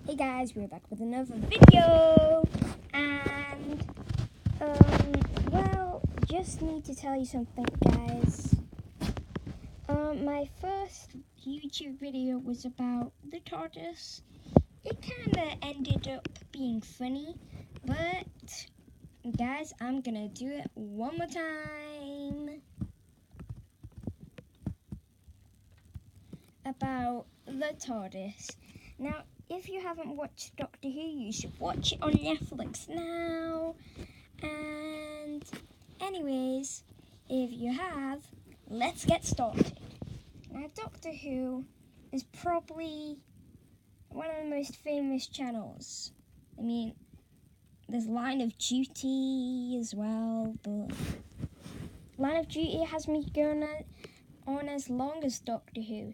Hey guys, we're back with another video, and just need to tell you something, guys. My first YouTube video was about the TARDIS. It kinda ended up being funny, but guys, I'm gonna do it one more time about the TARDIS. Now, if you haven't watched Doctor Who, you should watch it on Netflix now. And anyways, if you have, let's get started. Now, Doctor Who is probably one of the most famous channels. I mean, there's Line of Duty as well, but Line of Duty has been going on as long as Doctor Who.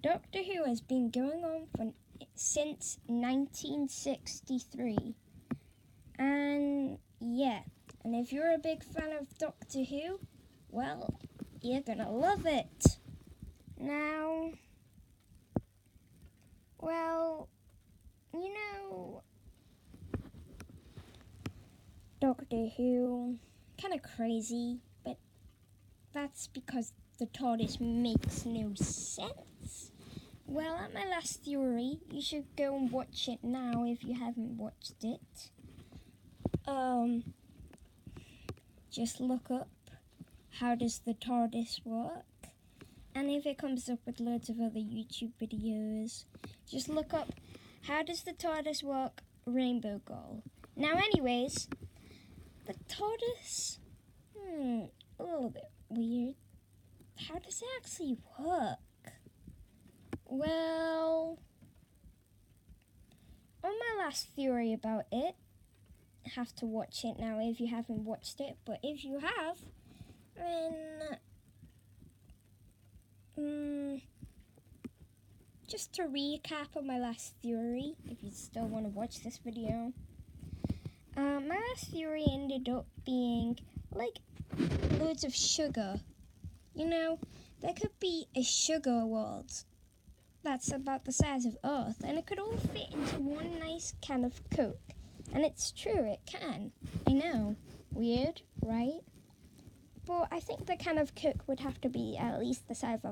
Doctor Who has been going on since 1963. And yeah, and if you're a big fan of Doctor Who, well, you're gonna love it. Now, well, you know, Doctor Who, kind of crazy, but that's because the TARDIS makes no sense. Well, at my last theory, you should go and watch it now if you haven't watched it. Just look up how does the TARDIS work, and if it comes up with loads of other YouTube videos, just look up how does the TARDIS work, Rainbow Girl. Now anyways, the TARDIS, a little bit weird. How does it actually work? Well, on my last theory about it, have to watch it now if you haven't watched it, but if you have, then just to recap on my last theory, if you still want to watch this video, my last theory ended up being like loads of sugar. You know, there could be a sugar world that's about the size of Earth, and it could all fit into one nice can of Coke. And it's true, it can. I know. Weird, right? But I think the can of Coke would have to be at least the size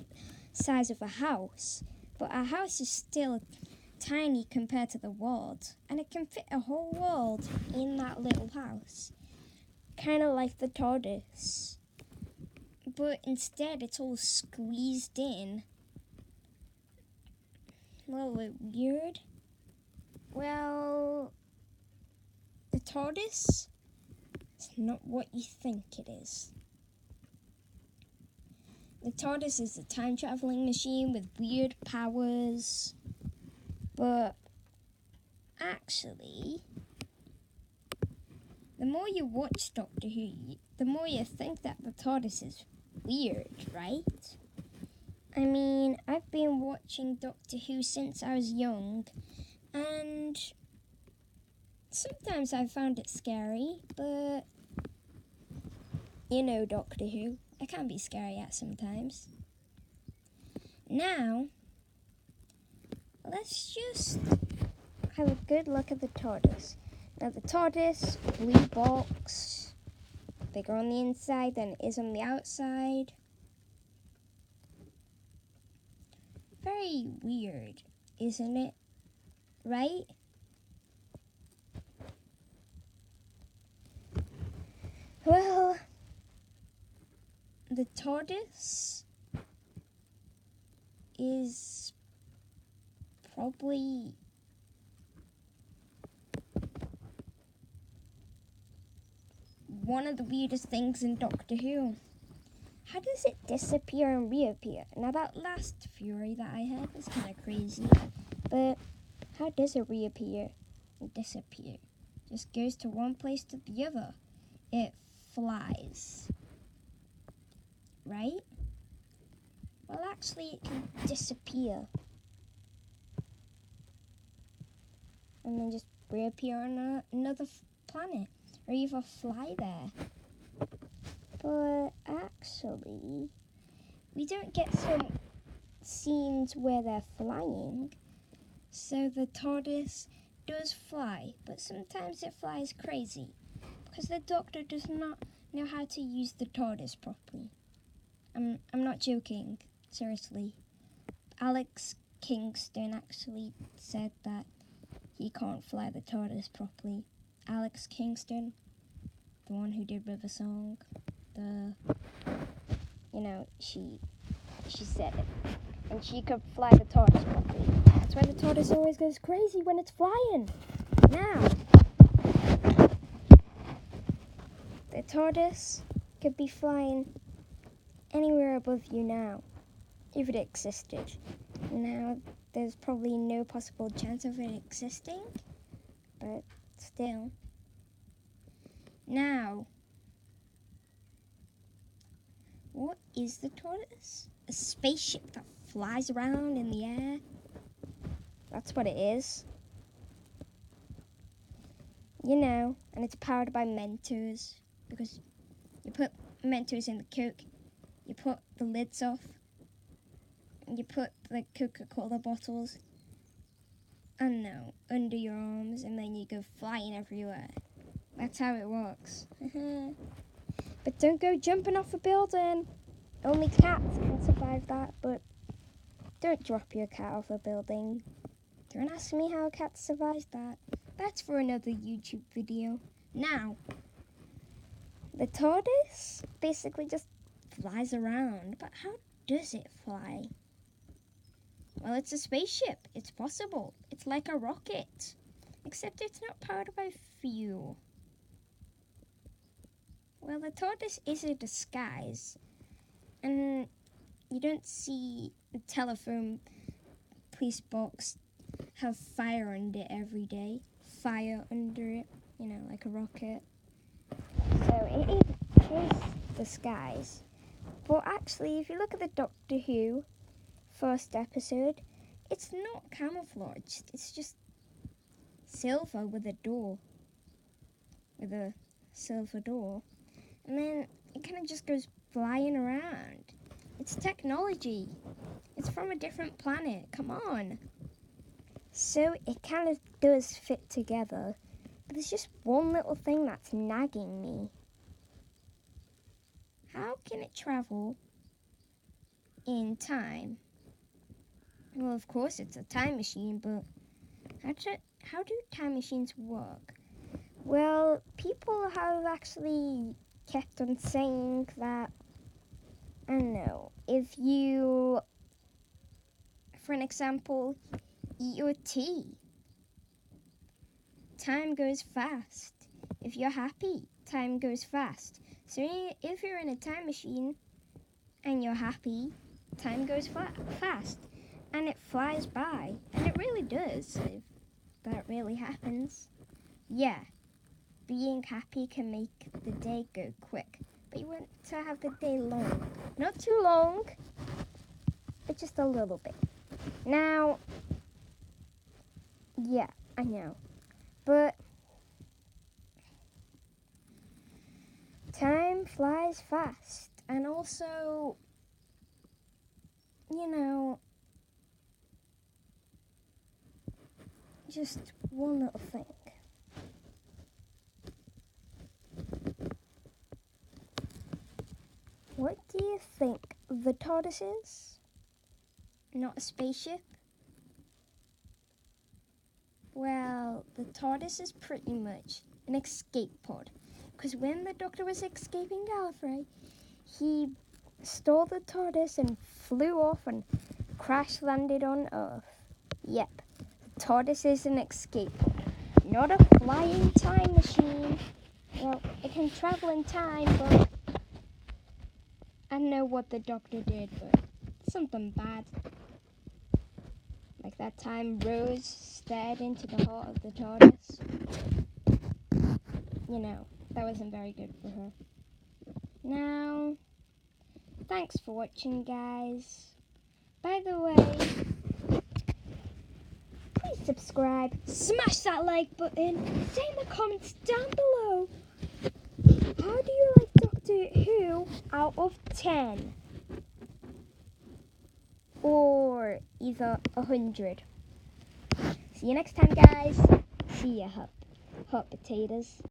of a house. But a house is still tiny compared to the world. And it can fit a whole world in that little house. Kind of like the TARDIS. But instead, it's all squeezed in. A little bit weird. Well, the TARDIS is not what you think it is. The TARDIS is a time-traveling machine with weird powers. But actually, the more you watch Doctor Who, the more you think that the TARDIS is weird, right? I mean, I've been watching Doctor Who since I was young, and sometimes I found it scary, but you know Doctor Who, it can be scary at sometimes. Now, let's just have a good look at the TARDIS. Now the TARDIS, blue box, bigger on the inside than it is on the outside. Very weird, isn't it? Right? Well, the TARDIS is probably one of the weirdest things in Doctor Who. How does it disappear and reappear? Now that last theory that I had was kind of crazy, but how does it reappear and disappear? Just goes to one place to the other. It flies, right? Well, actually, it can disappear and then just reappear on another planet, or even fly there. But actually, we don't get some scenes where they're flying. So the TARDIS does fly, but sometimes it flies crazy because the Doctor does not know how to use the TARDIS properly. I'm not joking, seriously. Alex Kingston actually said that he can't fly the TARDIS properly. Alex Kingston, the one who did River Song, she said it. And she could fly the TARDIS properly. That's why the TARDIS always goes crazy when it's flying. Now, the TARDIS could be flying anywhere above you now, if it existed. Now, there's probably no possible chance of it existing, but still. Now, what is the TARDIS? A spaceship that flies around in the air? That's what it is. You know, and it's powered by Mentos, because you put Mentos in the Coke, you put the lids off, and you put the Coca-Cola bottles, under your arms, and then you go flying everywhere. That's how it works. But don't go jumping off a building. Only cats can survive that, but don't drop your cat off a building. Don't ask me how a cat survives that. That's for another YouTube video. Now, the TARDIS basically just flies around, but how does it fly? Well, it's a spaceship. It's possible. It's like a rocket, except it's not powered by fuel. Well, the TARDIS is a disguise, and you don't see the telephone police box have fire under it every day. Fire under it, like a rocket. So it is disguise. But actually, if you look at the Doctor Who first episode, it's not camouflaged. It's just silver with a door. With a silver door. And then it kind of just goes flying around. It's technology. It's from a different planet. Come on. So it kind of does fit together. But there's just one little thing that's nagging me. How can it travel in time? Well, of course it's a time machine, but how do time machines work? Well, people have actually kept on saying that, I don't know, if you, for an example, eat your tea, time goes fast. If you're happy, time goes fast. So if you're in a time machine and you're happy, time goes fast. And it flies by. And it really does, if that really happens. Yeah, being happy can make the day go quick. But you want to have the day long. Not too long, but just a little bit. Now, yeah, I know. But time flies fast. And also, just one little thing. What do you think the TARDIS is? Not a spaceship? Well, the TARDIS is pretty much an escape pod. Because when the Doctor was escaping Gallifrey, he stole the TARDIS and flew off and crash landed on Earth. Yep, the TARDIS is an escape pod, not a flying time machine. Well, it can travel in time, but I don't know what the Doctor did, but something bad. Like that time Rose stared into the heart of the TARDIS. That wasn't very good for her. Now, thanks for watching, guys. By the way, please subscribe, smash that like button, say in the comments down below, how do you like Doctor Who out of 10? Or either 100. See you next time, guys. See ya, hot potatoes.